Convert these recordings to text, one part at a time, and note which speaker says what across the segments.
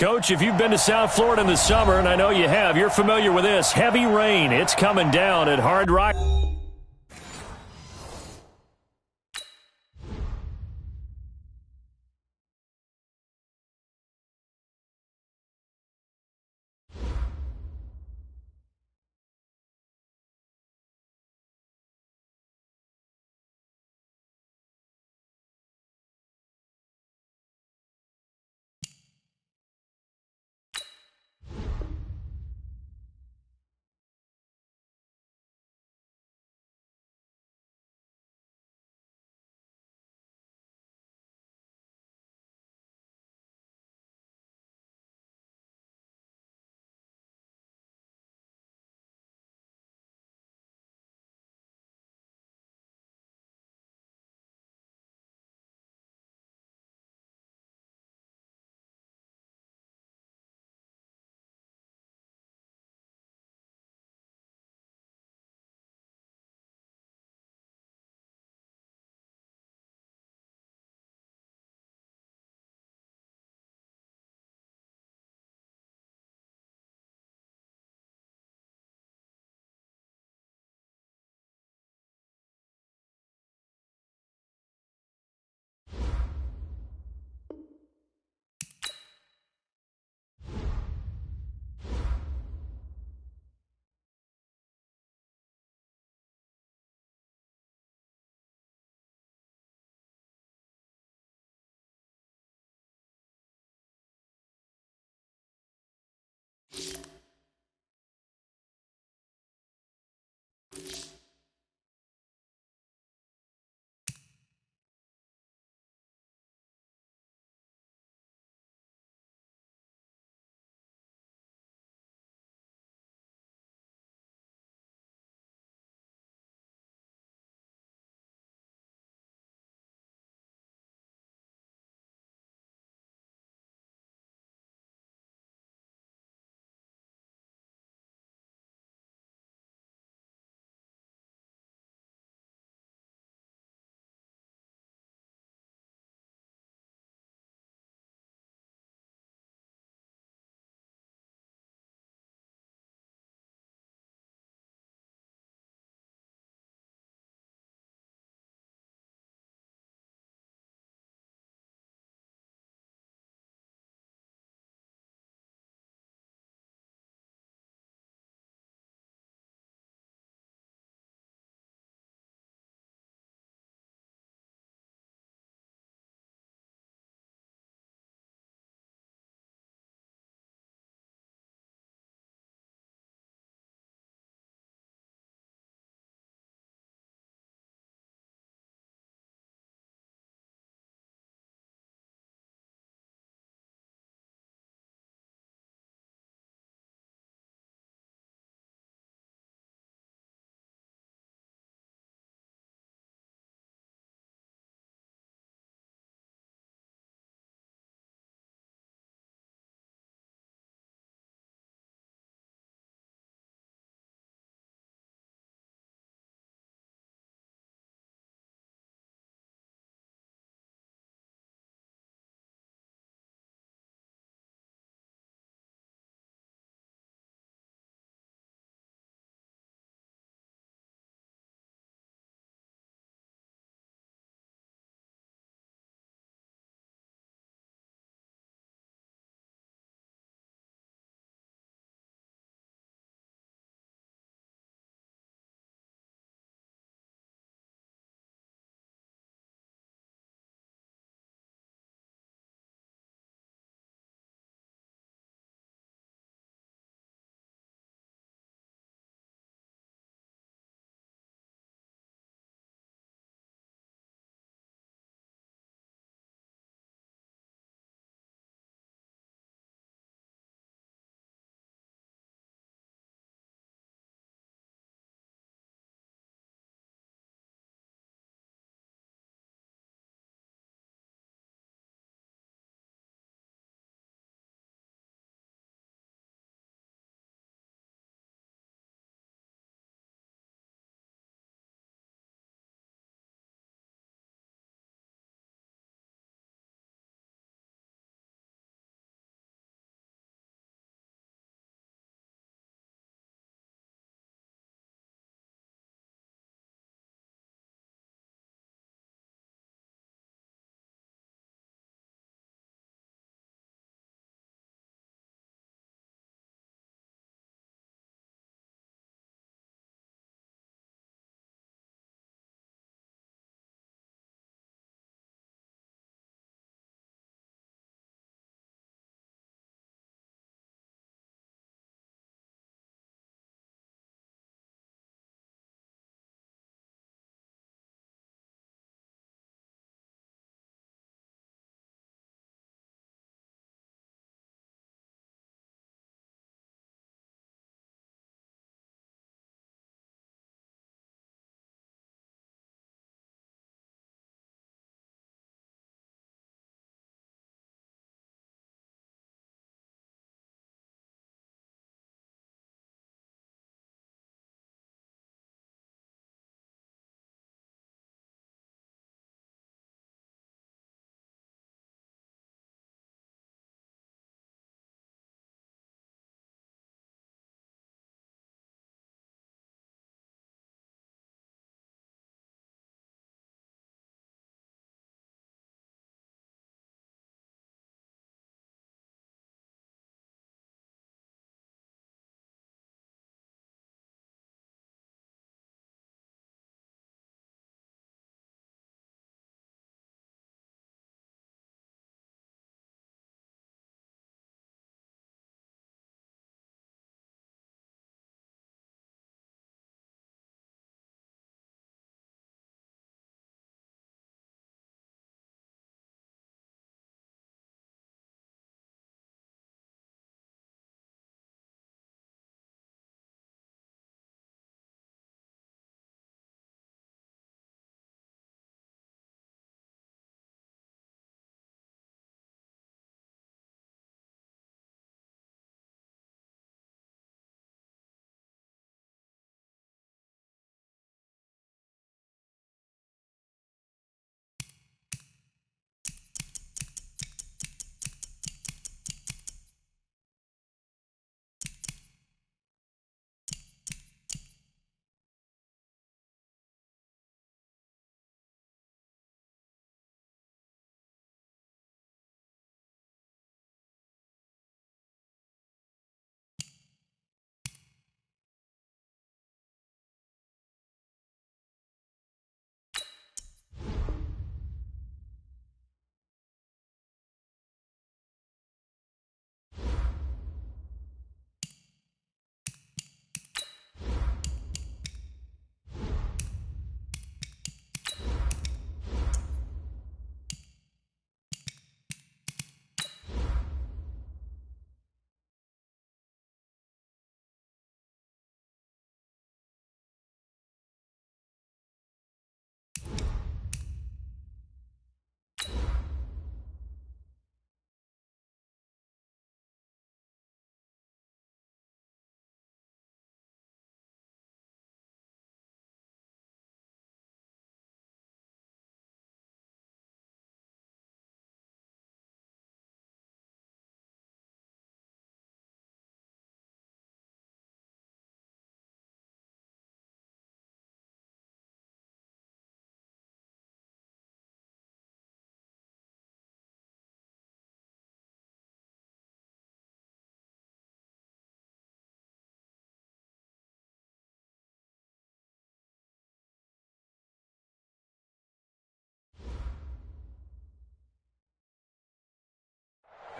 Speaker 1: Coach, if you've been to South Florida in the summer, and I know you have, you're familiar with this. Heavy rain. It's coming down at Hard Rock.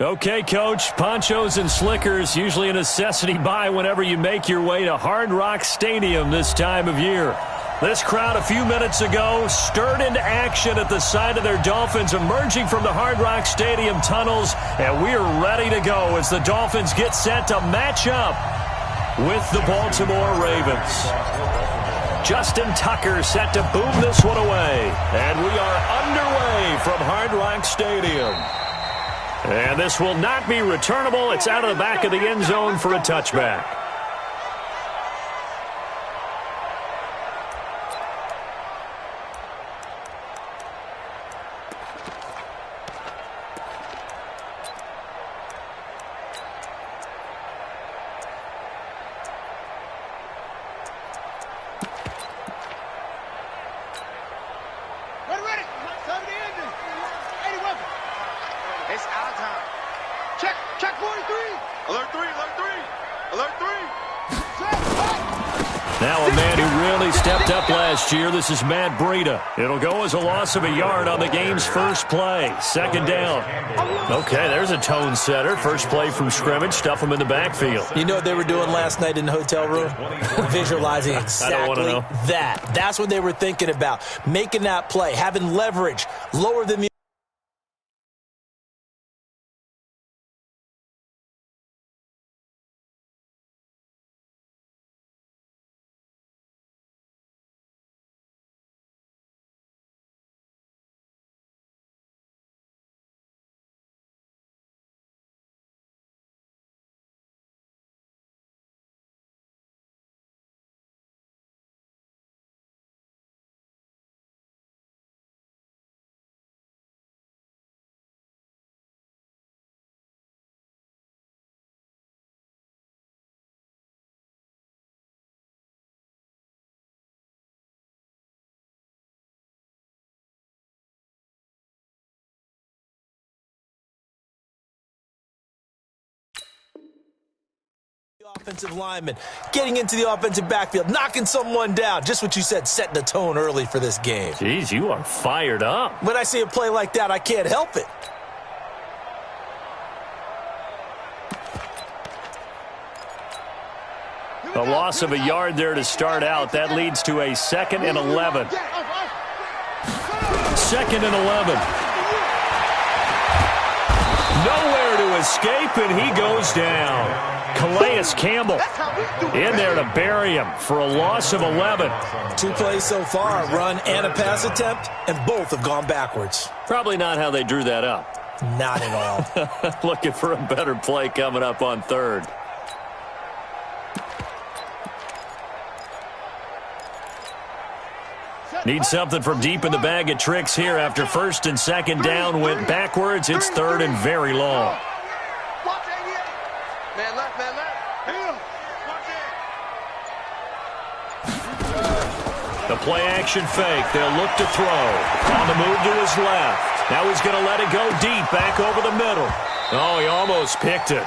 Speaker 1: Okay, Coach, ponchos and slickers, usually a necessity buy whenever you make your way to Hard Rock Stadium this time of year. This crowd a few minutes ago stirred into action at the side of their Dolphins emerging from the Hard Rock Stadium tunnels, and we're ready to go as the Dolphins get set to match up with the Baltimore Ravens. Justin Tucker set to boom this one away, and we are underway from Hard Rock Stadium. And this will not be returnable. It's out of the back of the end zone for a touchback. Now a man who really stepped up last year. This is Matt Breida. It'll go as a loss of a yard on the game's first play. Second down. Okay, there's a tone setter. First play from scrimmage. Stuff him in the backfield.
Speaker 2: You know what they were doing last night in the hotel room? Visualizing exactly that. That's what they were thinking about. Making that play, having leverage, lower the offensive lineman, getting into the offensive backfield, knocking someone down. Just what you said, setting the tone early for this game.
Speaker 1: Jeez, you are fired up.
Speaker 2: When I see a play like that, I can't help it.
Speaker 1: A loss of a yard there to start out. That leads to a 2nd and 11. 2nd and 11. Nowhere to escape, and he goes down. Calais Campbell in there to bury him for a loss of 11.
Speaker 2: 2 plays so far, a run and a pass attempt, and both have gone backwards.
Speaker 1: Probably not how they drew that up.
Speaker 2: Not at all.
Speaker 1: Looking for a better play coming up on 3rd. Need something from deep in the bag of tricks here after 1st and 2nd down went backwards. It's 3rd and very long. The play-action fake. They'll look to throw. On the move to his left. Now he's going to let it go deep back over the middle. Oh, he almost picked it.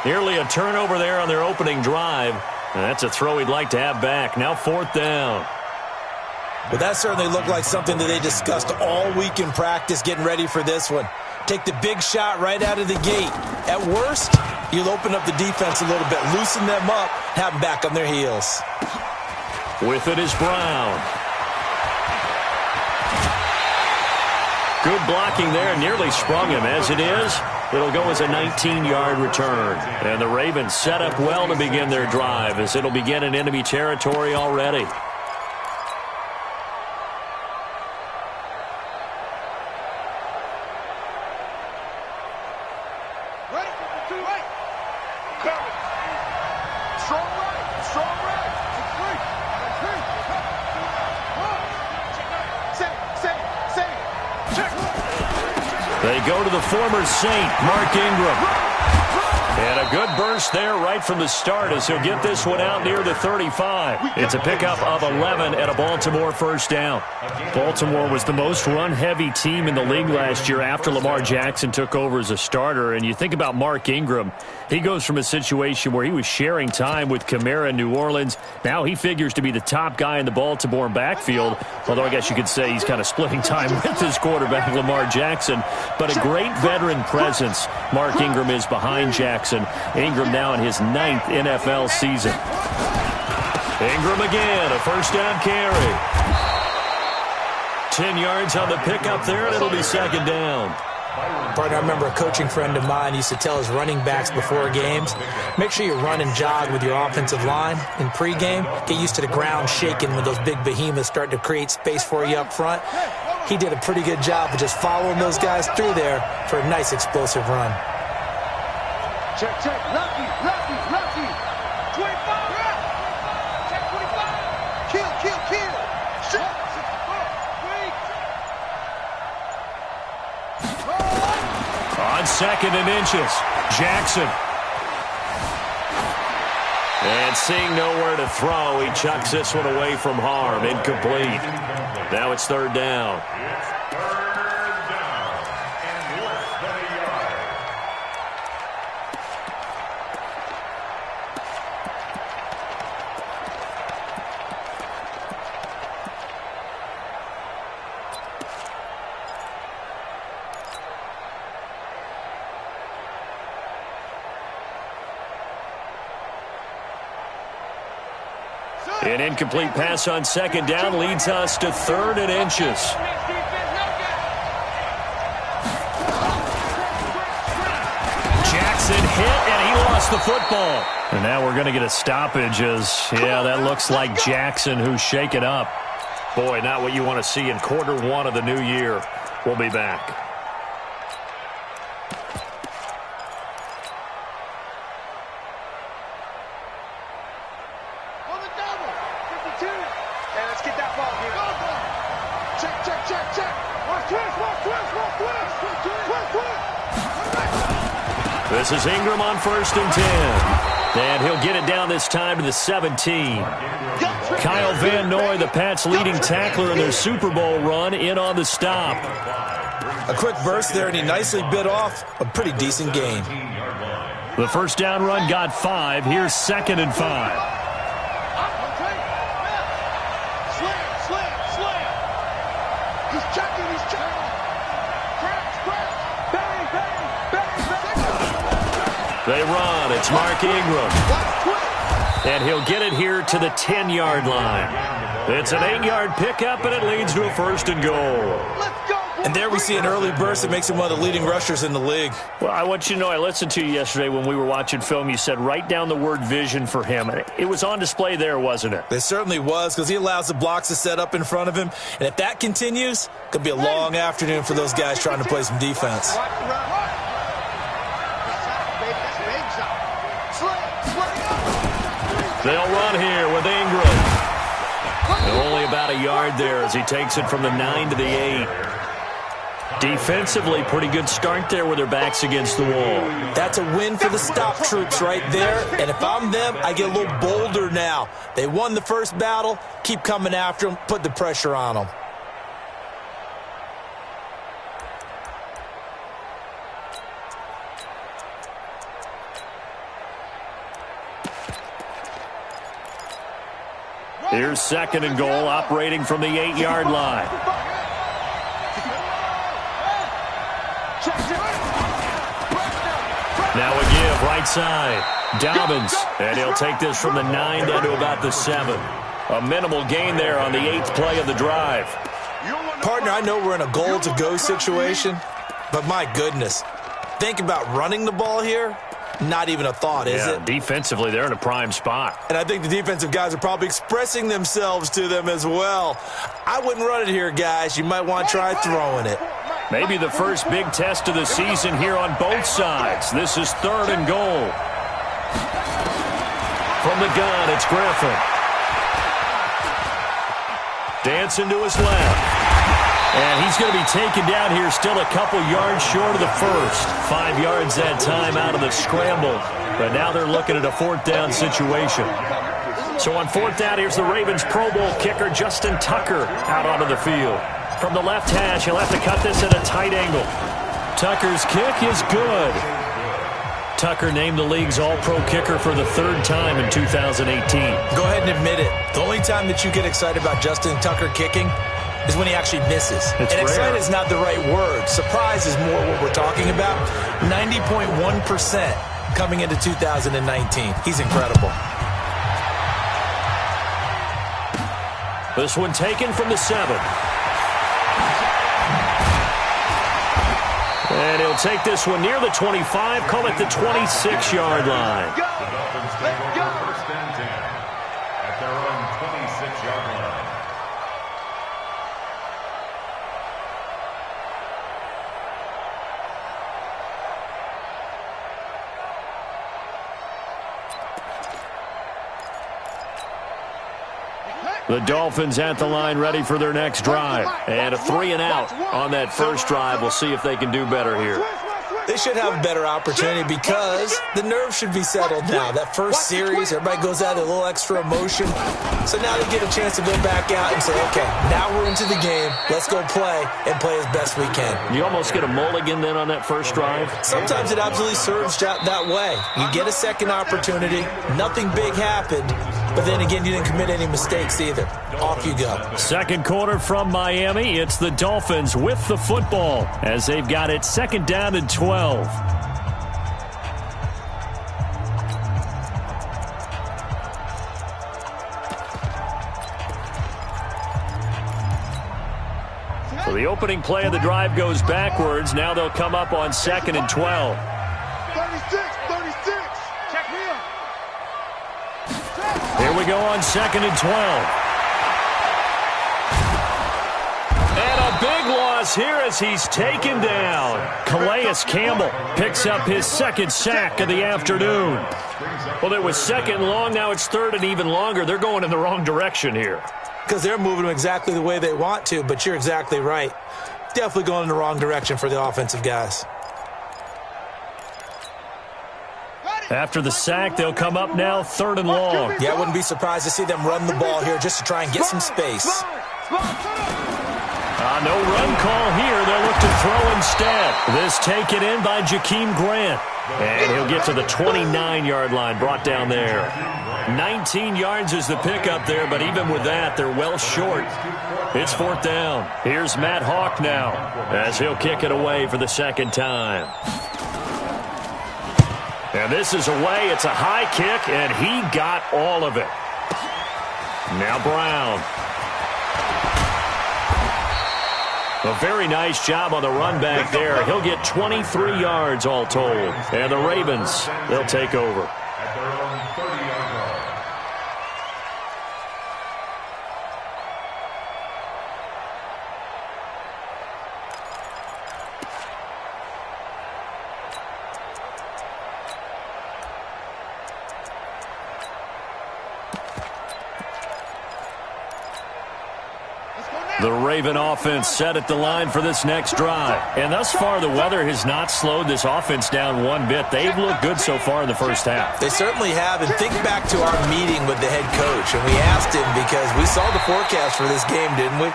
Speaker 1: Nearly a turnover there on their opening drive. And that's a throw he'd like to have back. Now 4th down.
Speaker 2: Well, that certainly looked like something that they discussed all week in practice getting ready for this one. Take the big shot right out of the gate. At worst, you'll open up the defense a little bit, loosen them up, have them back on their heels.
Speaker 1: With it is Brown. Good blocking there, nearly sprung him. As it is, it'll go as a 19-yard return. And the Ravens set up well to begin their drive as it'll begin in enemy territory already. They go to the former Saint, Mark Ingram. And a good burst first there right from the start as he'll get this one out near the 35. It's a pickup of 11 and a Baltimore first down. Baltimore was the most run-heavy team in the league last year after Lamar Jackson took over as a starter. And you think about Mark Ingram, he goes from a situation where he was sharing time with Kamara in New Orleans. Now he figures to be the top guy in the Baltimore backfield, although I guess you could say he's kind of splitting time with his quarterback, Lamar Jackson. But a great veteran presence Mark Ingram is behind Jackson. Ingram now in his 9th NFL season. Ingram again, a first down carry. 10 yards on the pickup there, and it'll be second down.
Speaker 2: Partner, I remember a coaching friend of mine used to tell his running backs before games, make sure you run and jog with your offensive line in pregame. Get used to the ground shaking when those big behemoths start to create space for you up front. He did a pretty good job of just following those guys through there for a nice explosive run.
Speaker 3: Check, check, lucky, lucky, lucky. 25, check 25. Kill, kill, kill. Shit.
Speaker 1: On second and inches, Jackson. And seeing nowhere to throw, he chucks this one away from harm. Incomplete. Now it's third down. An incomplete pass on second down leads us to third and inches. Jackson hit, and he lost the football. And now we're going to get a stoppage as, yeah, that looks like Jackson who's shaken up. Boy, not what you want to see in quarter one of the new year. We'll be back. This is Ingram on first and 10. And he'll get it down this time to the 17. Kyle Van Noy, the Pats' leading tackler in their Super Bowl run, in on the stop.
Speaker 2: A quick burst there, and he nicely bit off a pretty decent gain.
Speaker 1: The first down run got 5. Here's second and 5. They run. It's Mark Ingram. And he'll get it here to the 10-yard line. It's an 8-yard pickup, and it leads to a first and goal.
Speaker 2: And there we see an early burst that makes him one of the leading rushers in the league.
Speaker 1: Well, I want you to know, I listened to you yesterday when we were watching film. You said write down the word vision for him. It was on display there, wasn't it?
Speaker 2: It certainly was, because he allows the blocks to set up in front of him. And if that continues, it could be a long afternoon for those guys trying to play some defense.
Speaker 1: They'll run here with Ingram. Only about a yard there as he takes it from the 9 to the 8. Defensively, pretty good start there with their backs against the wall.
Speaker 2: That's a win for the stop troops right there. And if I'm them, I get a little bolder now. They won the first battle. Keep coming after them. Put the pressure on them.
Speaker 1: Here's second and goal, operating from the 8-yard line. Now a give, right side. Dobbins, and he'll take this from the 9 down to about the 7. A minimal gain there on the 8th play of the drive.
Speaker 2: Partner, I know we're in a goal-to-go situation, but my goodness, think about running the ball here. Not even a thought, is it?
Speaker 1: Defensively, they're in a prime spot.
Speaker 2: And I think the defensive guys are probably expressing themselves to them as well. I wouldn't run it here, guys. You might want to try throwing it.
Speaker 1: Maybe the first big test of the season here on both sides. This is third and goal. From the gun, it's Griffin. Dancing to his left. And he's going to be taken down here, still a couple yards short of the first. 5 yards that time out of the scramble. But now they're looking at a 4th down situation. So on 4th down, here's the Ravens Pro Bowl kicker, Justin Tucker, out onto the field. From the left hash, he'll have to cut this at a tight angle. Tucker's kick is good. Tucker named the league's all-pro kicker for the 3rd time in 2018.
Speaker 2: Go ahead and admit it. The only time that you get excited about Justin Tucker kicking is when he actually misses.
Speaker 1: It's
Speaker 2: and
Speaker 1: rare.
Speaker 2: excited is not the right word. Surprise is more what we're talking about. 90.1% coming into 2019. He's incredible.
Speaker 1: This one taken from the 7. And he'll take this one near the 25, call it the 26-yard line.
Speaker 3: Let's go.
Speaker 4: First and 10 at their own 26-yard line.
Speaker 1: The Dolphins at the line ready for their next drive. And a 3-and-out on that first drive. We'll see if they can do better here.
Speaker 2: They should have a better opportunity because the nerves should be settled now. That first series, everybody goes out with a little extra emotion. So now they get a chance to go back out and say, okay, now we're into the game. Let's go play and play as best we can.
Speaker 1: You almost get a mulligan then on that first drive?
Speaker 2: Sometimes it absolutely serves that way. You get a second opportunity. Nothing big happened. But then again, you didn't commit any mistakes either. Off you go.
Speaker 1: Second quarter from Miami. It's the Dolphins with the football as they've got it 2nd down and 12. So the opening play of the drive goes backwards. Now they'll come up on 2nd and 12.
Speaker 3: 36. Check me out.
Speaker 1: Here we go on 2nd and 12. And a big loss here as he's taken down. Calais Campbell picks up his 2nd sack of the afternoon. Well, it was 2nd long. Now it's 3rd and even longer. They're going in the wrong direction here.
Speaker 2: Because they're moving them exactly the way they want to, but you're exactly right. Definitely going in the wrong direction for the offensive guys.
Speaker 1: After the sack, they'll come up now 3rd and long.
Speaker 2: Yeah, I wouldn't be surprised to see them run the ball here just to try and get some space.
Speaker 1: No run call here. They'll look to throw instead. This taken in by Jakeem Grant. And he'll get to the 29-yard line, brought down there. 19 yards is the pickup there, but even with that, they're well short. It's 4th down. Here's Matt Hawk now as he'll kick it away for the 2nd time. And this is away. It's a high kick, and he got all of it. Now Brown. A very nice job on the run back there. He'll get 23 yards all told. And the Ravens, they'll take over.
Speaker 4: At their own 30-yard line.
Speaker 1: The Raven offense set at the line for this next drive. And thus far, the weather has not slowed this offense down one bit. They've looked good so far in the first half.
Speaker 2: They certainly have. And think back to our meeting with the head coach. And we asked him because we saw the forecast for this game, didn't we?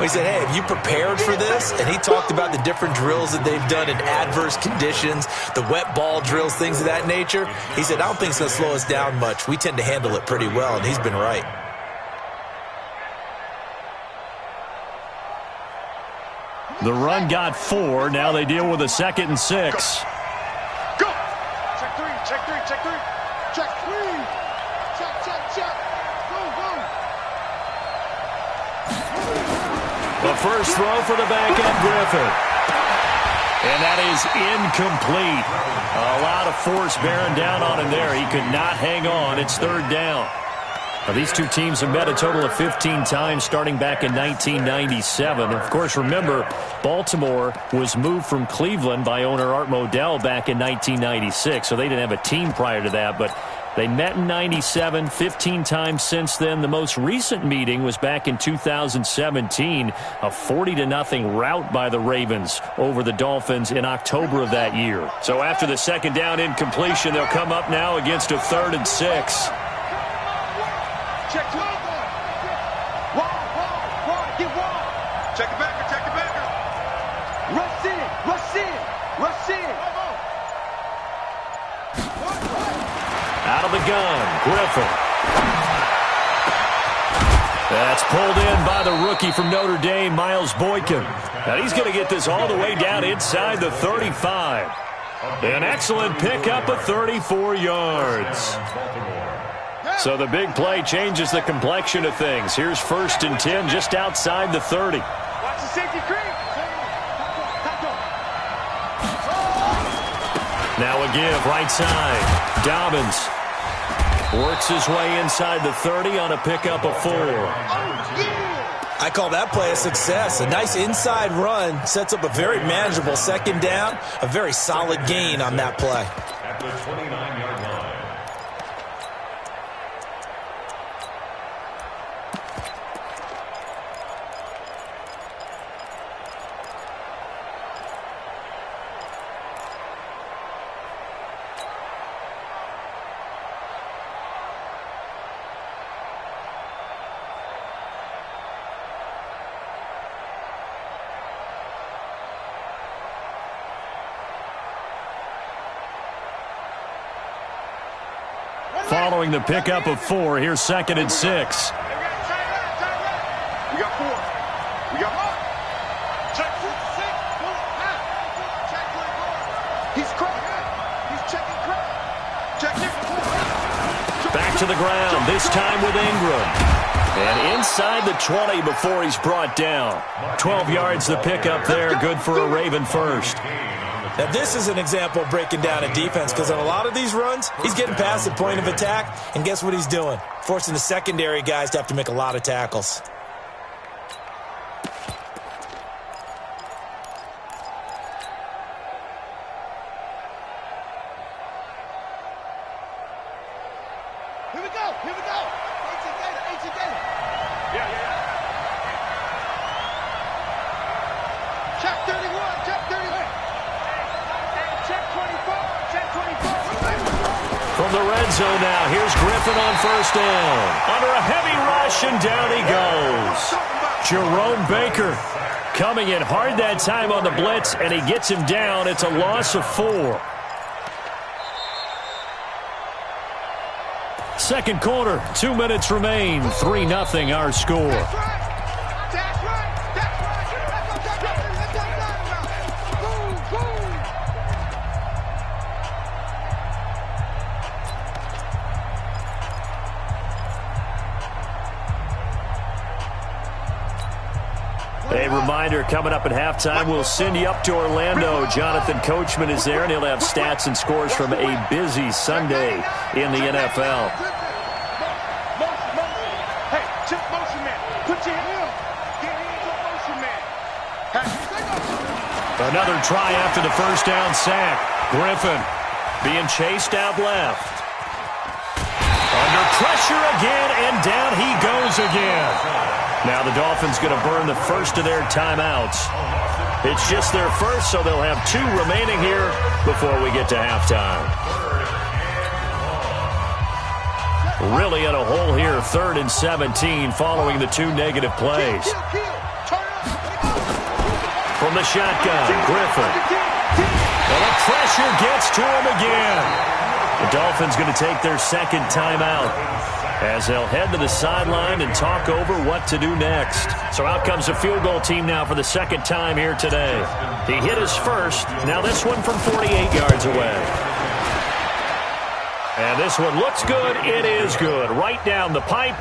Speaker 2: We said, hey, have you prepared for this? And he talked about the different drills that they've done in adverse conditions, the wet ball drills, things of that nature. He said, I don't think it's going to slow us down much. We tend to handle it pretty well, and he's been right.
Speaker 1: The run got 4. Now they deal with a 2nd and 6.
Speaker 3: Go! Check 3, check 3, check 3. Check 3. Check. Go.
Speaker 1: The first throw for the back end, Griffin. And that is incomplete. A lot of force bearing down on him there. He could not hang on. It's 3rd down. Now, these two teams have met a total of 15 times starting back in 1997. Of course, remember, Baltimore was moved from Cleveland by owner Art Modell back in 1996, so they didn't have a team prior to that. But They met in 97, 15 times since then. The most recent meeting was back in 2017, a 40-0 rout by the Ravens over the Dolphins in October of that year. So after the second down incompletion, they'll come up now against a 3rd and 6.
Speaker 3: Check to it. Wide. Get wide. Check it back. Rush in.
Speaker 1: Out of the gun, Griffin. That's pulled in by the rookie from Notre Dame, Miles Boykin. Now he's going to get this all the way down inside the 35. An excellent pickup of 34 yards. So the big play changes the complexion of things. Here's 1st and 10 just outside the 30.
Speaker 3: Watch the safety creep.
Speaker 1: Now a give, right side. Dobbins works his way inside the 30 on a pickup of 4.
Speaker 2: I call that play a success. A nice inside run sets up a very manageable 2nd down. A very solid gain on that play.
Speaker 4: At the 29-yard line.
Speaker 1: Following the pickup of 4, here's 2nd and 6.
Speaker 3: We got 4. We got 1. Check 6. He's cracked. He's checking crack. Check it.
Speaker 1: Back to the ground, this time with Ingram. And inside the 20 before he's brought down. 12 yards the pickup there, good for a Raven first.
Speaker 2: Now, this is an example of breaking down a defense because on a lot of these runs, he's getting past the point of attack, and guess what he's doing? Forcing the secondary guys to have to make a lot of tackles.
Speaker 3: Here we go. 18 Gator. Yeah. Check 31. Check 31. Check 24.
Speaker 1: From the red zone now, here's Griffin on 1st down. Under a heavy rush, and down he goes. Jerome Baker coming in hard that time on the blitz, and he gets him down. It's a loss of 4. Second quarter, 2 minutes remain. 3-0 our score. A reminder, coming up at halftime, we'll send you up to Orlando. Jonathan Coachman is there, and he'll have stats and scores from a busy Sunday in the NFL.
Speaker 3: Hey, check motion man. Put your hand up. Get hands on motion man.
Speaker 1: Another try after the 1st down sack. Griffin being chased out left. Under pressure again, and down he goes again. Now the Dolphins going to burn the first of their timeouts. It's just their first, so they'll have 2 remaining here before we get to halftime. Really in a hole here, 3rd and 17 following the 2 negative plays. From the shotgun, Griffin. Well, the pressure gets to him again. The Dolphins going to take their 2nd timeout as they'll head to the sideline and talk over what to do next. So out comes the field goal team now for the 2nd time here today. He hit his first. Now this one from 48 yards away. And this one looks good. It is good. Right down the pipe.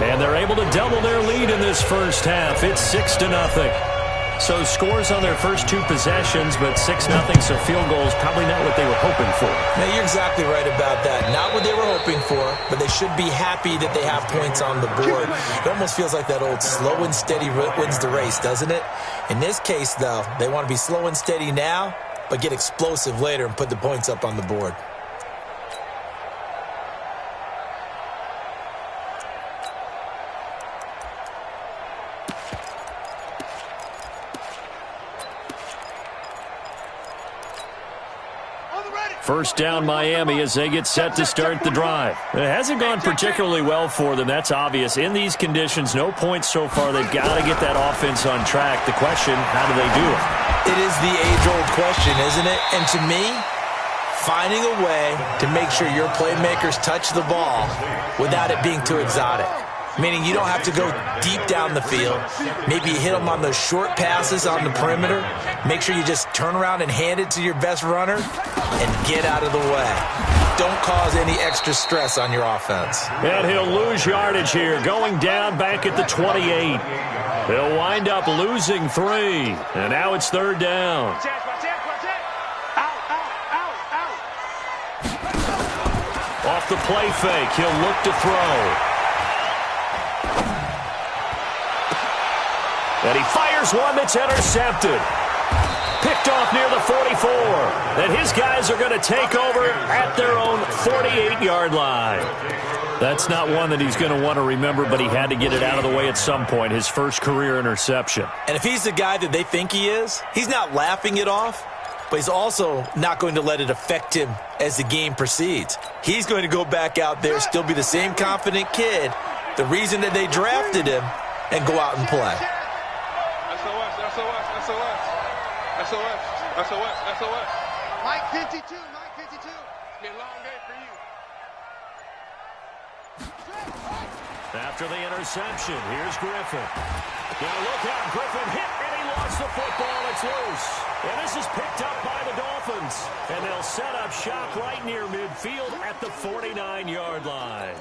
Speaker 1: And they're able to double their lead in this first half. It's 6-0. So scores on their first 2 possessions, but 6-0, so field goals probably not what they were hoping for.
Speaker 2: Now, you're exactly right about that. Not what they were hoping for, but they should be happy that they have points on the board. It almost feels like that old slow and steady wins the race, doesn't it? In this case, though, they want to be slow and steady now, but get explosive later and put the points up on the board.
Speaker 1: First down Miami as they get set to start the drive. It hasn't gone particularly well for them. That's obvious. In these conditions, no points so far. They've got to get that offense on track. The question, how do they do it?
Speaker 2: It is the age-old question, isn't it? And to me, finding a way to make sure your playmakers touch the ball without it being too exotic. Meaning you don't have to go deep down the field. Maybe you hit them on those short passes on the perimeter. Make sure you just turn around and hand it to your best runner and get out of the way. Don't cause any extra stress on your offense.
Speaker 1: And he'll lose yardage here, going down back at the 28. They'll wind up losing 3. And now it's third down. Off the play fake, he'll look to throw. And he fires one that's intercepted. Picked off near the 44. And his guys are going to take over at their own 48-yard line. That's not one that he's going to want to remember, but he had to get it out of the way at some point, his first career interception.
Speaker 2: And if he's the guy that they think he is, he's not laughing it off, but he's also not going to let it affect him as the game proceeds. He's going to go back out there, still be the same confident kid, the reason that they drafted him, and go out and play.
Speaker 3: SOS. Mike 52. It's been a long day for you.
Speaker 1: After the interception, here's Griffin. Now look out, Griffin hit, and he lost the football. It's loose. And this is picked up by the Dolphins. And they'll set up shop right near midfield at the 49-yard line.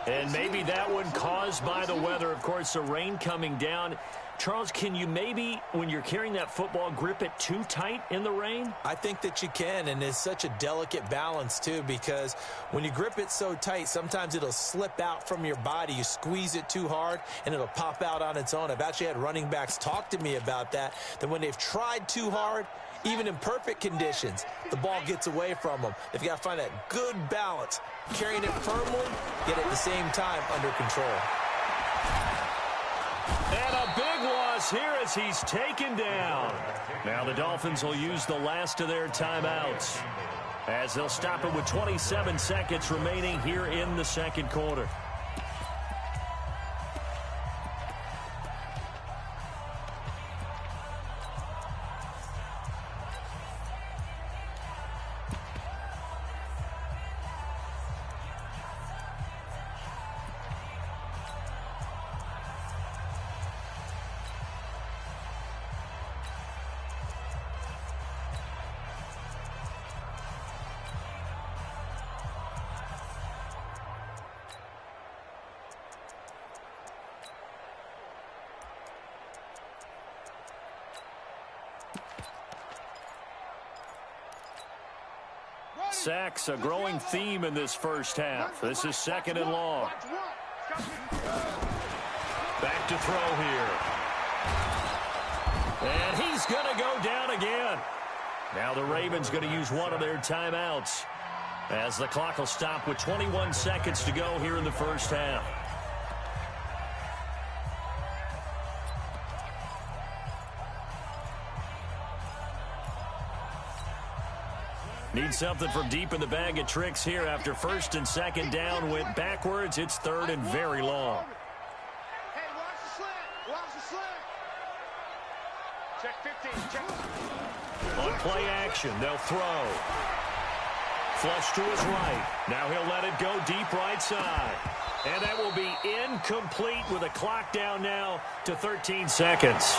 Speaker 1: And maybe that one caused by the weather. Of course, the rain coming down. Charles, can you maybe, when you're carrying that football, grip it too tight in the rain?
Speaker 2: I think that you can, and it's such a delicate balance, too, because when you grip it so tight, sometimes it'll slip out from your body. You squeeze it too hard, and it'll pop out on its own. I've actually had running backs talk to me about that when they've tried too hard, even in perfect conditions, the ball gets away from them. They've got to find that good balance, carrying it firmly, yet at the same time under control.
Speaker 1: And a big loss here as he's taken down. Now the Dolphins will use the last of their timeouts as they'll stop it with 27 seconds remaining here in the second quarter. Sacks, a growing theme in this first half. This is second and long. Back to throw here. And he's going to go down again. Now the Ravens going to use one of their timeouts as the clock will stop with 21 seconds to go here in the first half. Need something from deep in the bag of tricks here after first and second down went backwards. It's third and very long.
Speaker 3: Hey, watch the slant. Watch the slant. Check 15. Check.
Speaker 1: On play action, they'll throw. Flush to his right. Now he'll let it go deep right side. And that will be incomplete with a clock down now to 13 seconds.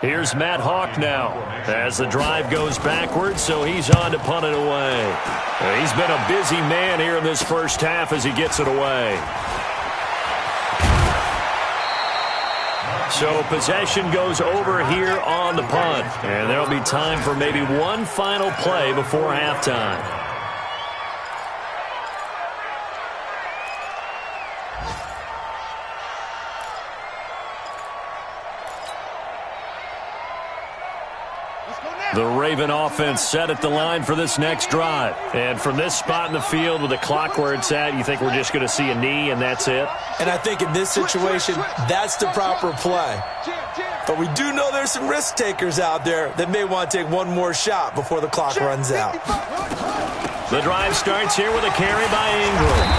Speaker 1: Here's Matt Hawk now as the drive goes backwards, so he's on to punt it away. He's been a busy man here in this first half as he gets it away. So possession goes over here on the punt, and there'll be time for maybe one final play before halftime.
Speaker 3: Let's go now.
Speaker 1: The Raven offense set at the line for this next drive. And from this spot in the field with the clock where it's at, you think we're just going to see a knee and that's it?
Speaker 2: And I think in this situation, that's the proper play. But we do know there's some risk takers out there that may want to take one more shot before the clock runs out.
Speaker 1: The drive starts here with a carry by Ingram.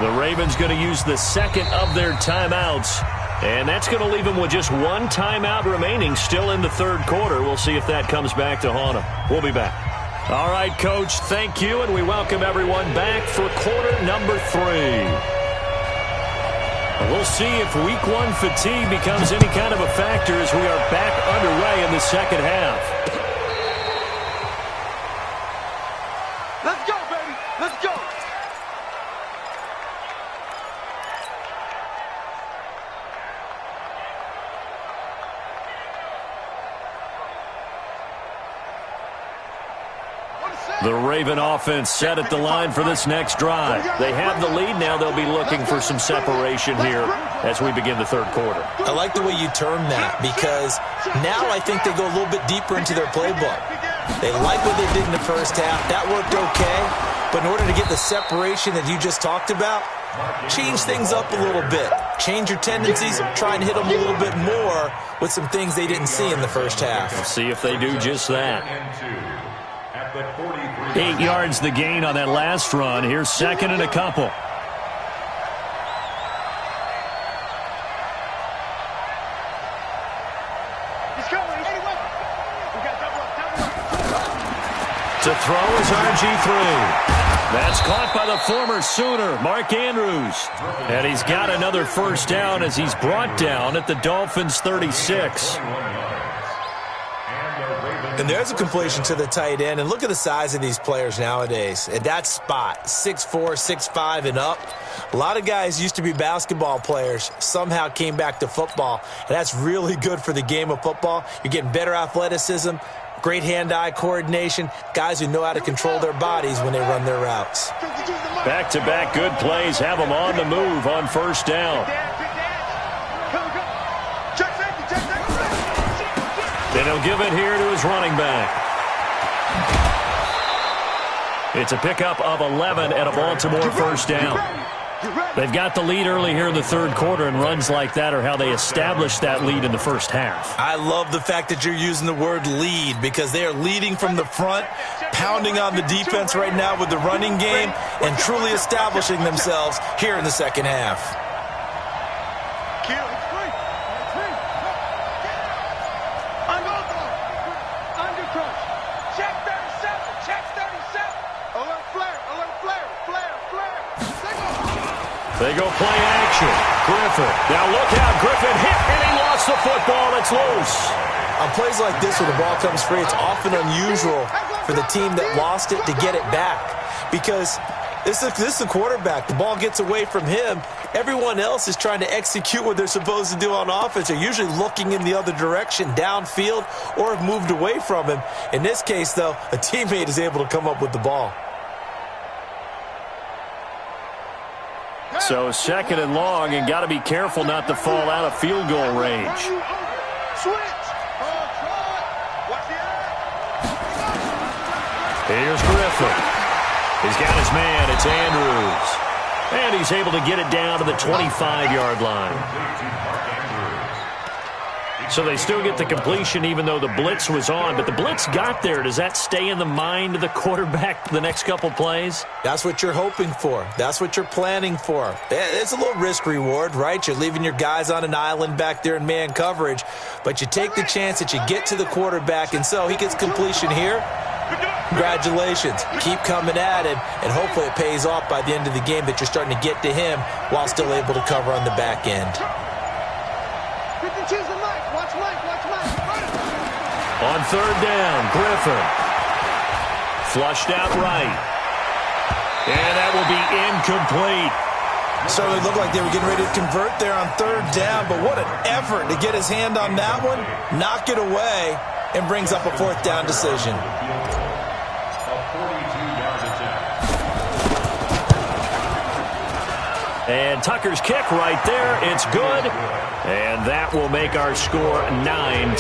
Speaker 1: The Ravens going to use the second of their timeouts. And that's going to leave them with just one timeout remaining still in the third quarter. We'll see if that comes back to haunt them. We'll be back. All right, Coach, thank you, and we welcome everyone back for quarter number 3. We'll see if week 1 fatigue becomes any kind of a factor as we are back underway in the second half.
Speaker 3: Let's go, baby. Let's go.
Speaker 1: The Raven offense set at the line for this next drive. They have the lead. Now they'll be looking for some separation here as we begin the third quarter.
Speaker 2: I like the way you term that because now I think they go a little bit deeper into their playbook. They like what they did in the first half. That worked okay. But in order to get the separation that you just talked about, change things up a little bit. Change your tendencies. Try and hit them a little bit more with some things they didn't see in the first half.
Speaker 1: We'll see if they do just that. 8 yards the gain on that last run. Here's second and a couple. To throw is RG3. That's caught by the former Sooner, Mark Andrews. And he's got another first down as he's brought down at the Dolphins' 36.
Speaker 2: And there's a completion to the tight end. And look at the size of these players nowadays. At that spot, 6'4", 6'5", and up. A lot of guys used to be basketball players, somehow came back to football. And that's really good for the game of football. You're getting better athleticism, great hand-eye coordination, guys who know how to control their bodies when they run their routes.
Speaker 1: Back-to-back good plays have them on the move on first down. Then he'll give it here to his running back. It's a pickup of 11 and a Baltimore first down. They've got the lead early here in the third quarter, and runs like that are how they established that lead in the first half.
Speaker 2: I love the fact that you're using the word lead because they are leading from the front, pounding on the defense right now with the running game, and truly establishing themselves here in the second half.
Speaker 1: They go play action. Griffin. Now look out. Griffin hit, and he lost the football. It's loose.
Speaker 2: On plays like this where the ball comes free, it's often unusual for the team that lost it to get it back. Because this is the quarterback. The ball gets away from him. Everyone else is trying to execute what they're supposed to do on offense. They're usually looking in the other direction, downfield, or have moved away from him. In this case, though, a teammate is able to come up with the ball.
Speaker 1: So second and long, and got to be careful not to fall out of field goal range. Here's Griffin. He's got his man. It's Andrews. And he's able to get it down to the 25-yard line. So they still get the completion even though the blitz was on. But the blitz got there. Does that stay in the mind of the quarterback the next couple plays?
Speaker 2: That's what you're hoping for. That's what you're planning for. It's a little risk-reward, right? You're leaving your guys on an island back there in man coverage. But you take the chance that you get to the quarterback, and so he gets completion here. Congratulations. Keep coming at it, and hopefully it pays off by the end of the game that you're starting to get to him while still able to cover on the back end.
Speaker 1: On third down, Griffin. Flushed out right. And that will be incomplete.
Speaker 2: Certainly looked like they were getting ready to convert there on third down, but what an effort to get his hand on that one, knock it away, and brings up a fourth down decision.
Speaker 1: And Tucker's kick right there. It's good. And that will make our score 9-0.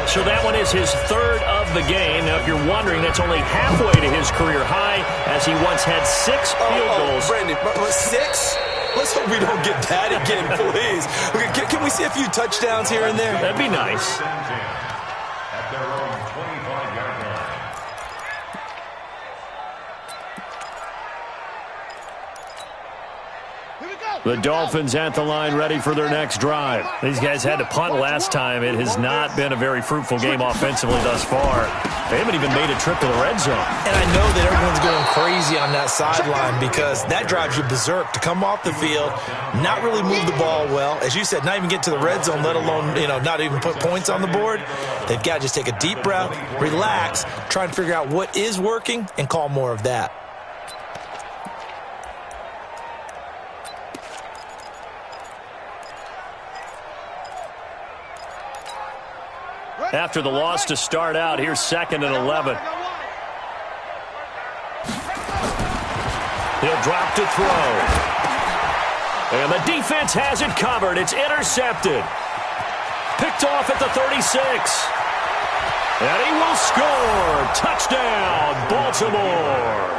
Speaker 1: So that one is his third of the game. Now, if you're wondering, that's only halfway to his career high, as he once had 6 field goals.
Speaker 2: Brandon, 6? Let's hope we don't get that again, please. Okay, can we see a few touchdowns here and there?
Speaker 1: That'd be nice.
Speaker 4: At their own 25-yard line.
Speaker 1: The Dolphins at the line ready for their next drive. These guys had to punt last time. It has not been a very fruitful game offensively thus far. They haven't even made a trip to the red zone. And
Speaker 2: I know that everyone's going crazy on that sideline because that drives you berserk to come off the field, not really move the ball well. As you said, not even get to the red zone, let alone, not even put points on the board. They've got to just take a deep breath, relax, try and figure out what is working and call more of that.
Speaker 1: After the loss to start out, here's 2nd and 11. He'll drop to throw. And the defense has it covered. It's intercepted. Picked off at the 36. And he will score. Touchdown, Baltimore.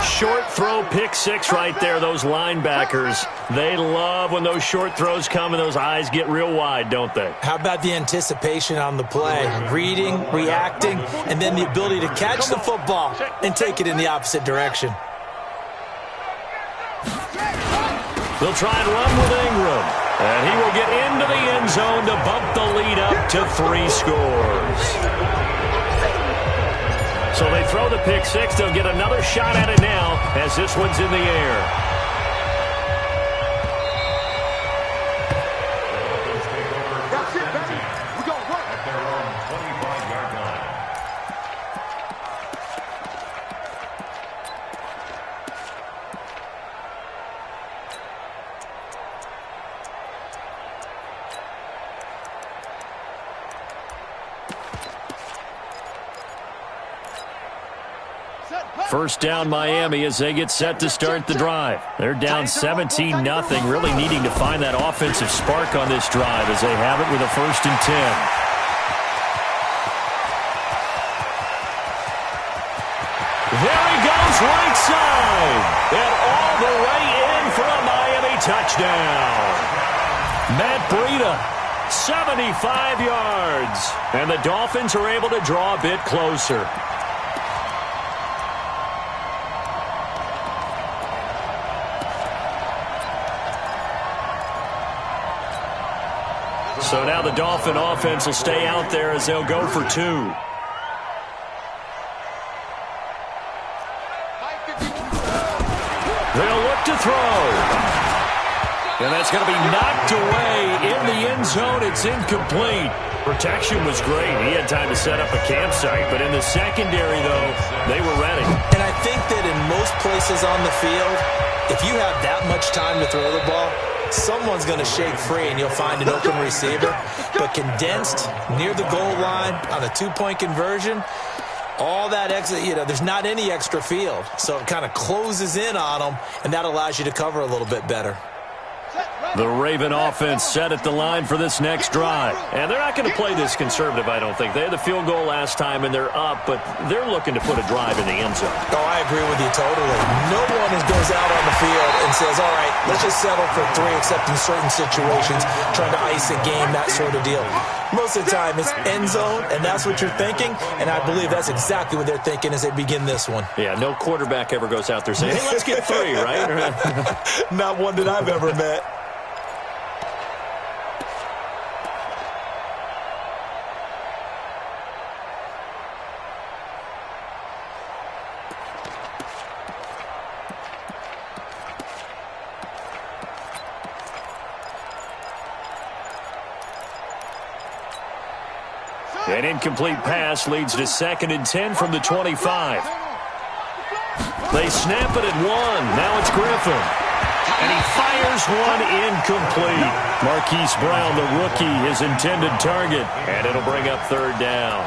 Speaker 1: Short throw, pick 6 right there. Those linebackers, they love when those short throws come and those eyes get real wide, don't they?
Speaker 2: How about the anticipation on the play? Reading, reacting, and then the ability to catch the football and take it in the opposite direction.
Speaker 1: They'll try and run with Ingram. And he will get into the end zone to bump the lead up to 3 scores. So they throw the pick 6. They'll get another shot at it now as this one's in the air.
Speaker 3: That's it, baby. We go work.
Speaker 4: At their own 25-yard line.
Speaker 1: First down Miami as they get set to start the drive. They're down 17-0, really needing to find that offensive spark on this drive as they have it with a 1st and 10. There he goes, right side. And all the way in for a Miami touchdown. Matt Breida, 75 yards. And the Dolphins are able to draw a bit closer. So now the Dolphin offense will stay out there as they'll go for 2. They'll look to throw. And that's going to be knocked away in the end zone. It's incomplete. Protection was great. He had time to set up a campsite. But in the secondary, though, they were ready.
Speaker 2: And I think that in most places on the field, if you have that much time to throw the ball, someone's going to shake free and you'll find an open receiver. But condensed, near the goal line, on a 2-point conversion, all that extra, there's not any extra field. So it kind of closes in on them, and that allows you to cover a little bit better.
Speaker 1: The Raven offense set at the line for this next drive. And they're not going to play this conservative, I don't think. They had the field goal last time, and they're up, but they're looking to put a drive in the end zone.
Speaker 2: Oh, I agree with you totally. No one goes out on the field and says, all right, let's just settle for 3, except in certain situations, trying to ice a game, that sort of deal. Most of the time, it's end zone, and that's what you're thinking, and I believe that's exactly what they're thinking as they begin this one.
Speaker 1: Yeah, no quarterback ever goes out there saying, hey, let's get 3, right?
Speaker 2: Not one that I've ever met.
Speaker 1: An incomplete pass leads to 2nd and 10 from the 25. They snap it at 1. Now it's Griffin. And he fires one incomplete. Marquise Brown, the rookie, his intended target. And it'll bring up 3rd down.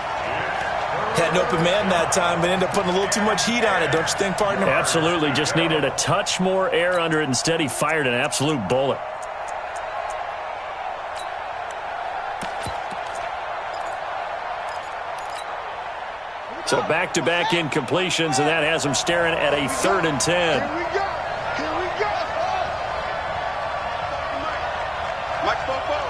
Speaker 2: Had an open man that time, but ended up putting a little too much heat on it, don't you think, partner?
Speaker 1: Absolutely. Just needed a touch more air under it. Instead, he fired an absolute bullet. So back-to-back incompletions, and that has him staring at a 3rd and 10.
Speaker 3: Here we go. Here we go. Mike Bobo.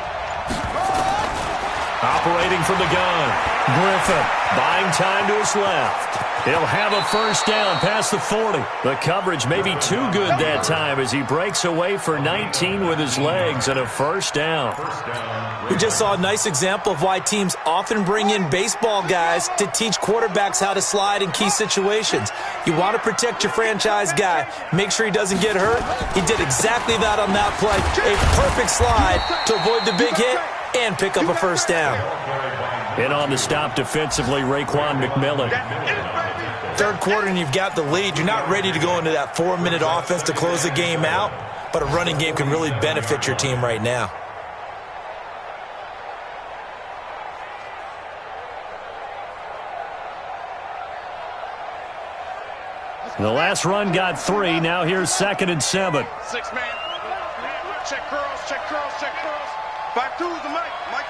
Speaker 1: Operating from the gun. Griffin buying time to his left. He'll have a first down past the 40. The coverage may be too good that time as he breaks away for 19 with his legs and a first down.
Speaker 2: We just saw a nice example of why teams often bring in baseball guys to teach quarterbacks how to slide in key situations. You want to protect your franchise guy. Make sure he doesn't get hurt. He did exactly that on that play. A perfect slide to avoid the big hit and pick up a first down.
Speaker 1: In on the stop defensively, Raekwon McMillan.
Speaker 2: 3rd quarter and you've got the lead. You're not ready to go into that 4-minute offense to close the game out, but a running game can really benefit your team right now.
Speaker 1: The last run got 3. Now here's 2nd and 7.
Speaker 3: 6-man. Check curls, check curls, check curls. 5-2's the Mike. Mike,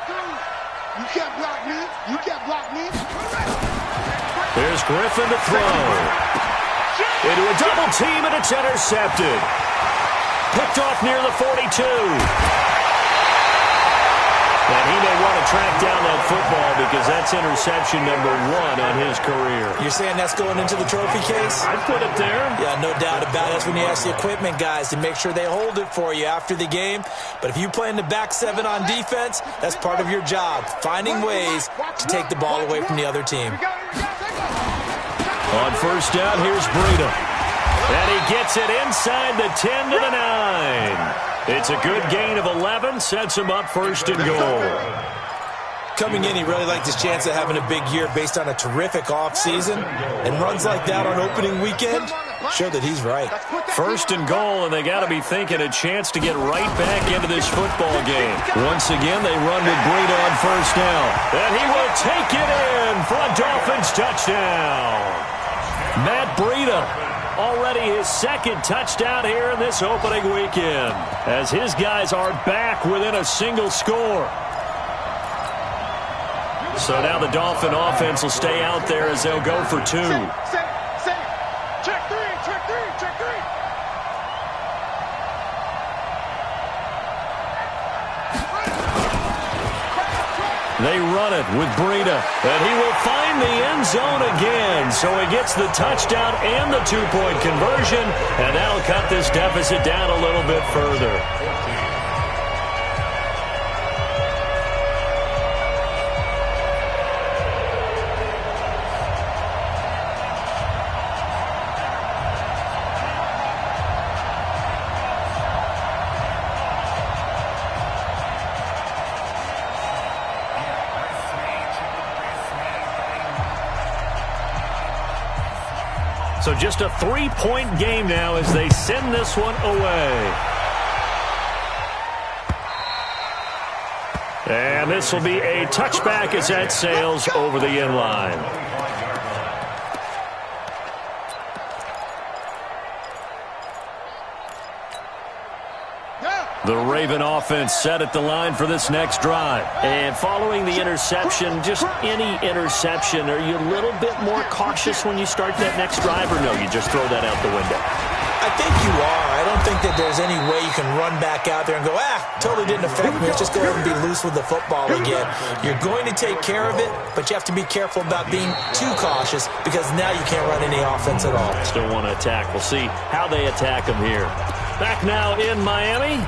Speaker 3: 5-2's. You can't block me. You can't block me.
Speaker 1: There's Griffin to throw. Into a double team, and it's intercepted. Picked off near the 42. And he may want to track down that football because that's interception number 1 on his career.
Speaker 2: You're saying that's going into the trophy case?
Speaker 1: I'd put it there.
Speaker 2: Yeah, no doubt about it. That's when you ask the equipment guys to make sure they hold it for you after the game. But if you play in the back 7 on defense, that's part of your job, finding ways to take the ball away from the other team.
Speaker 1: On first down, here's Breida. And he gets it inside the 10 to the 9. It's a good gain of 11, sets him up 1st and goal.
Speaker 2: Coming in, he really liked his chance of having a big year based on a terrific offseason. And runs like that on opening weekend show that he's right.
Speaker 1: 1st and goal, and they got to be thinking a chance to get right back into this football game. Once again, they run with Breida on first down. And he will take it in for a Dolphins touchdown. Matt Breida, already his 2nd touchdown here in this opening weekend, as his guys are back within a single score. So now the Dolphin offense will stay out there as they'll go for 2.
Speaker 3: Check 3, check 3, check 3.
Speaker 1: They run it with Breida, and he will find the end zone again. So he gets the touchdown and the 2-point conversion, and that'll cut this deficit down a little bit further. So just a 3-point game now as they send this one away. And this will be a touchback as that sails over the end line. The Raven offense set at the line for this next drive. And following the interception, just any interception, are you a little bit more cautious when you start that next drive, or no, you just throw that out the window?
Speaker 2: I think you are. I don't think that there's any way you can run back out there and go, totally didn't affect me. Let's just go ahead and be loose with the football again. You're going to take care of it, but you have to be careful about being too cautious because now you can't run any offense at all.
Speaker 1: Still want to attack. We'll see how they attack them here. Back now in Miami.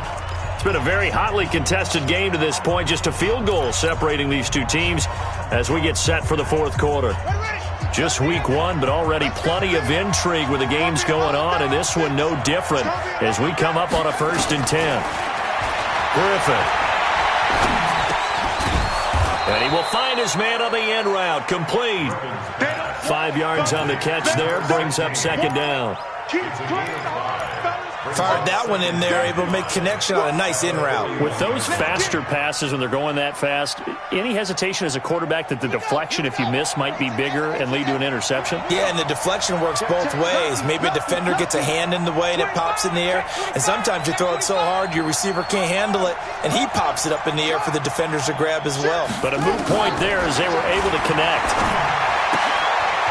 Speaker 1: It's been a very hotly contested game to this point. Just a field goal separating these two teams as we get set for the 4th quarter. Just week 1, but already plenty of intrigue with the games going on, and this one no different as we come up on a 1st and 10. Griffin. And he will find his man on the end route. Complete. 5 yards on the catch there. Brings up 2nd down.
Speaker 2: Fired that one in there, able to make connection on a nice in route.
Speaker 1: With those faster passes, when they're going that fast, any hesitation as a quarterback that the deflection, if you miss, might be bigger and lead to an interception?
Speaker 2: Yeah, and the deflection works both ways. Maybe a defender gets a hand in the way and it pops in the air, and sometimes you throw it so hard your receiver can't handle it, and he pops it up in the air for the defenders to grab as well.
Speaker 1: But a moot point there as they were able to connect.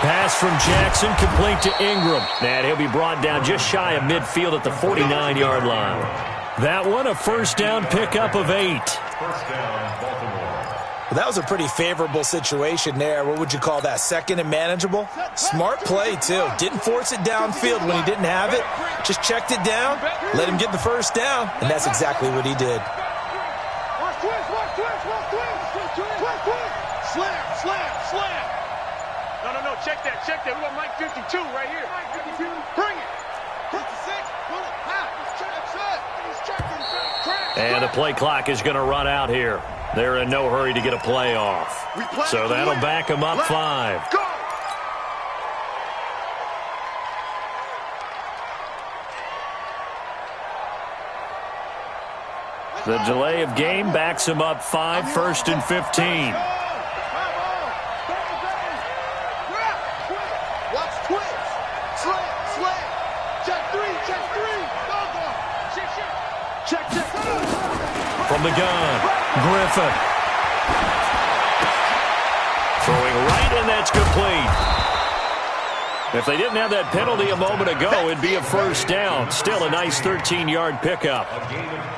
Speaker 1: Pass from Jackson, complete to Ingram. And he'll be brought down just shy of midfield at the 49-yard line. That one, a first down pickup of 8.
Speaker 4: First down, Baltimore.
Speaker 2: Well, that was a pretty favorable situation there. What would you call that? Second and manageable? Smart play, too. Didn't force it downfield when he didn't have it. Just checked it down, let him get the first down, and that's exactly what he did.
Speaker 3: Slam. No, check that. We got Mike 52 right here. Bring it. 56, pull it, high.
Speaker 1: And the play clock is going to run out here. They're in no hurry to get a play off. So that'll back them up 5.
Speaker 3: Go!
Speaker 1: The delay of game backs them up 5, first and 15.
Speaker 3: Watch twist. Slam. Check 3. Check.
Speaker 1: From the gun, Griffin. Throwing right, and that's complete. If they didn't have that penalty a moment ago, it'd be a first down. Still a nice 13-yard pickup.
Speaker 4: A gain of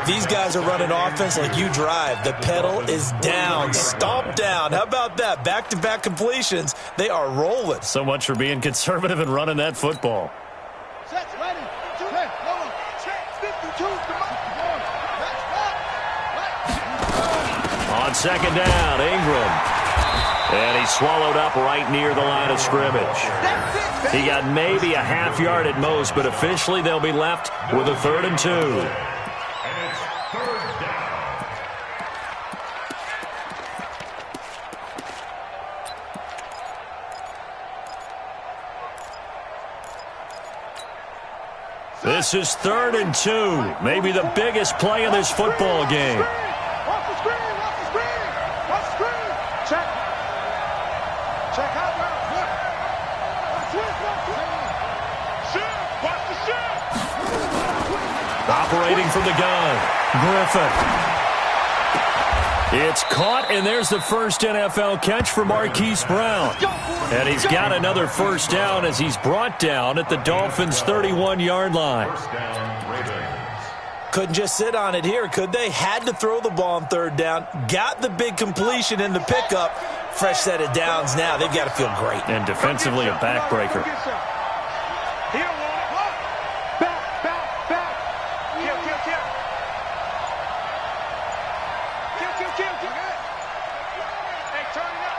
Speaker 4: 13.
Speaker 2: These guys are running offense like you drive. The pedal is down, stomp down. How about that? Back-to-back completions. They are rolling.
Speaker 1: So much for being conservative and running that football. On second down, Ingram. And he's swallowed up right near the line of scrimmage. He got maybe a half yard at most, but officially they'll be left with a 3rd and 2.
Speaker 4: And it's 3rd down.
Speaker 1: This is 3rd and 2. Maybe the biggest play of this football game.
Speaker 3: Watch the screen. Check out now. Watch the shift.
Speaker 1: Operating from the gun, Griffin. It's caught, and there's the first NFL catch for Marquise Brown. And he's got another first down as he's brought down at the Dolphins' 31-yard line.
Speaker 4: First down, Ravens.
Speaker 2: Couldn't just sit on it here, could they? Had to throw the ball on 3rd down. Got the big completion in the pickup. Fresh set of downs now. They've got to feel great.
Speaker 1: And defensively, a backbreaker.
Speaker 3: He don't want it. Back. Kill. Hey, turn it up.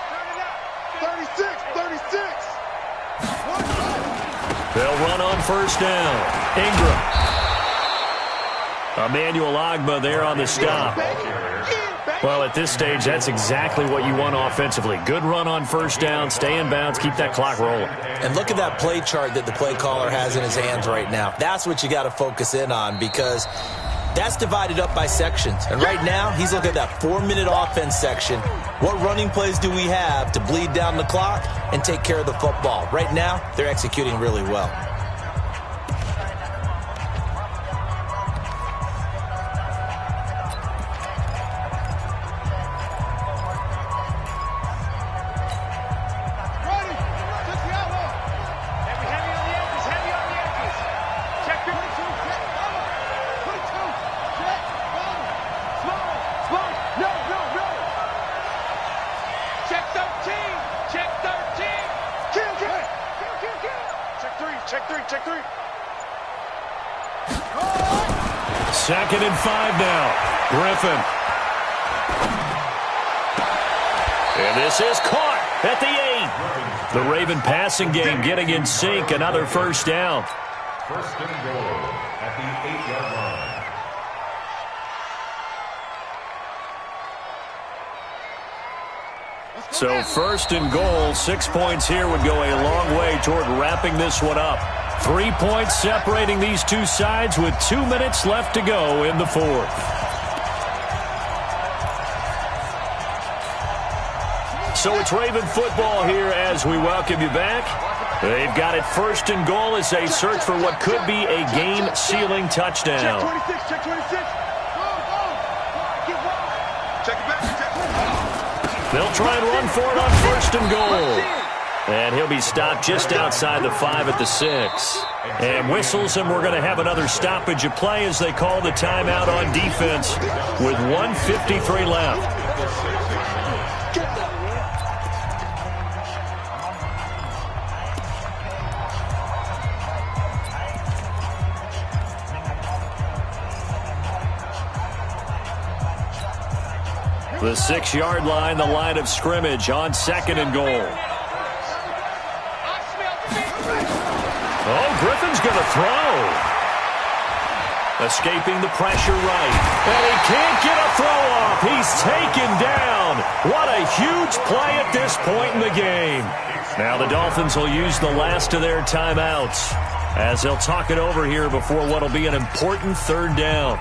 Speaker 3: 36.
Speaker 1: They'll run on first down. Ingram. Emmanuel Ogbah there on the stop. Well, at this stage, that's exactly what you want offensively. Good run on first down, stay in bounds, keep that clock rolling.
Speaker 2: And look at that play chart that the play caller has in his hands right now. That's what you got to focus in on because that's divided up by sections. And right now, he's looking at that 4-minute offense section. What running plays do we have to bleed down the clock and take care of the football? Right now, they're executing really well.
Speaker 3: Check three.
Speaker 1: 2nd and 5 now. Griffin. And this is caught at the 8. The Raven passing game getting in sync. Another first down.
Speaker 4: First and goal at the 8-yard line.
Speaker 1: So 1st and goal, 6 points here would go a long way toward wrapping this one up. 3 points separating these two sides with 2 minutes left to go in the 4th. So it's Raven football here as we welcome you back. They've got it 1st and goal as they search for what could be a game-sealing touchdown.
Speaker 3: Check 26. Check it back.
Speaker 1: They'll try and run for it on 1st and goal. And he'll be stopped just outside the 5 at the 6. And whistles, and we're going to have another stoppage of play as they call the timeout on defense with 1:53 left. The 6-yard line, the line of scrimmage on 2nd and goal. Oh, Griffin's going to throw. Escaping the pressure right. And he can't get a throw off. He's taken down. What a huge play at this point in the game. Now the Dolphins will use the last of their timeouts as they'll talk it over here before what will be an important 3rd down.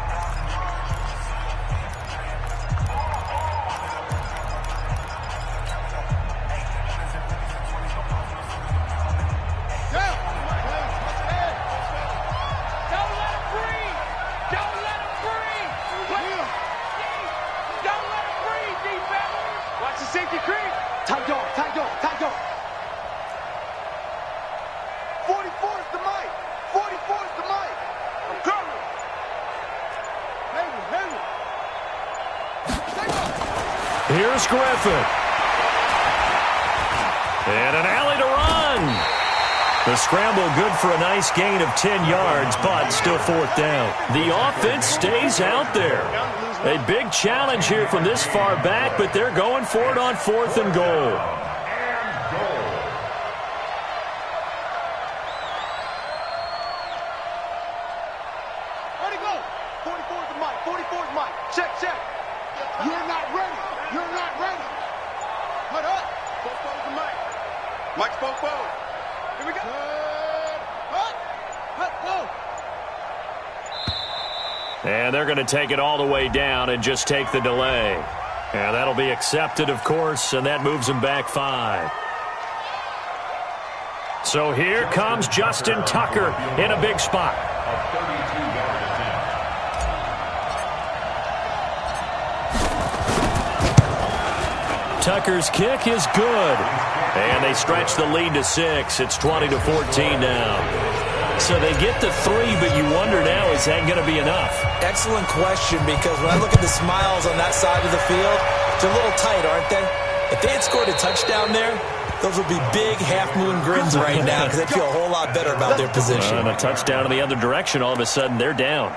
Speaker 1: Here's Griffin. And an alley to run. The scramble good for a nice gain of 10 yards, but still 4th down. The offense stays out there. A big challenge here from this far back, but they're going for it on 4th and goal.
Speaker 3: Ready, go. 44 is the mic. 44 is the mic. Check, check. You're not ready. You're not ready. Hold up. 44 is the mic. Mike's 44. Here we go. Go.
Speaker 1: And they're going to take it all the way down and just take the delay. And that'll be accepted, of course, and that moves them back 5. So here comes Justin Tucker in a big spot. Tucker's kick is good. And they stretch the lead to 6. It's 20-14 now. So they get the 3, but you wonder now, is that going to be enough?
Speaker 2: Excellent question, because when I look at the smiles on that side of the field, they're a little tight, aren't they? If they had scored a touchdown there, those would be big half-moon grins right now because they feel a whole lot better about their position.
Speaker 1: And a touchdown in the other direction, all of a sudden they're down.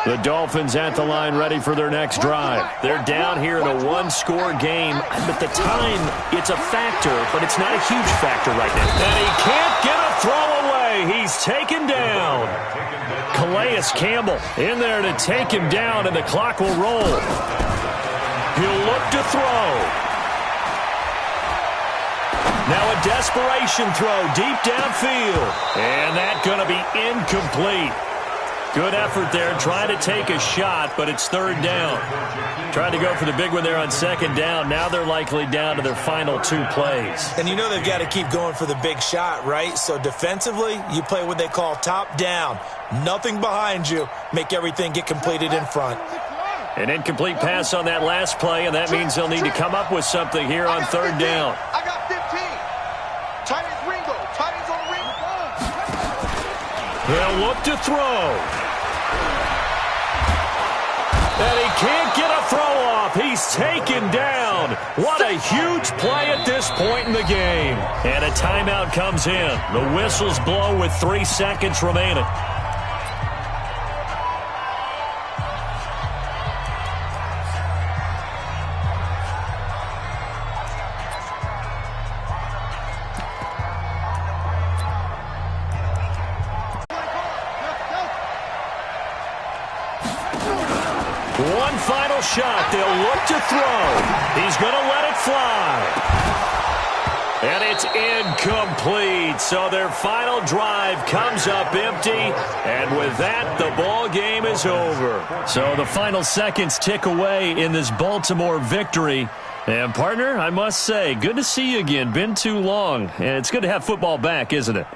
Speaker 1: The Dolphins at the line ready for their next drive. They're down here in a one-score game. But the time, it's a factor, but it's not a huge factor right now. And he can't get a throw away. He's taken down. Calais Campbell in there to take him down, and the clock will roll. He'll look to throw. Now a desperation throw deep downfield. And that's going to be incomplete. Good effort there, trying to take a shot, but it's 3rd down. Tried to go for the big one there on 2nd down. Now they're likely down to their final 2 plays.
Speaker 2: And you know they've got to keep going for the big shot, right? So defensively, you play what they call top down. Nothing behind you. Make everything get completed in front.
Speaker 1: An incomplete pass on that last play, and that means they'll need to come up with something here on 3rd down.
Speaker 3: I got 15. Tight ends Ringo. Tight ends on Ringo.
Speaker 1: They'll look to throw. And he can't get a throw off. He's taken down. What a huge play at this point in the game. And a timeout comes in. The whistles blow with 3 seconds remaining. One final shot. They'll look to throw. He's going to let it fly. And It's incomplete. So their final drive comes up empty. And with that, the ball game is over. So the final seconds tick away in this Baltimore victory. And, partner, I must say, good to see you again. Been too long. And it's good to have football back, isn't it?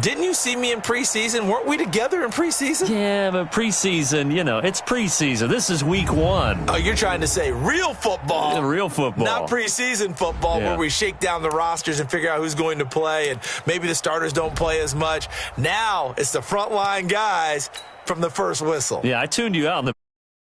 Speaker 2: Didn't you see me in preseason? Weren't we together in preseason?
Speaker 1: Yeah, but preseason, it's preseason. This is week 1.
Speaker 2: Oh, you're trying to say real football.
Speaker 1: Real football.
Speaker 2: Not preseason football where we shake down the rosters and figure out who's going to play, and maybe the starters don't play as much. Now it's the frontline guys from the first whistle.
Speaker 1: Yeah, I tuned you out in the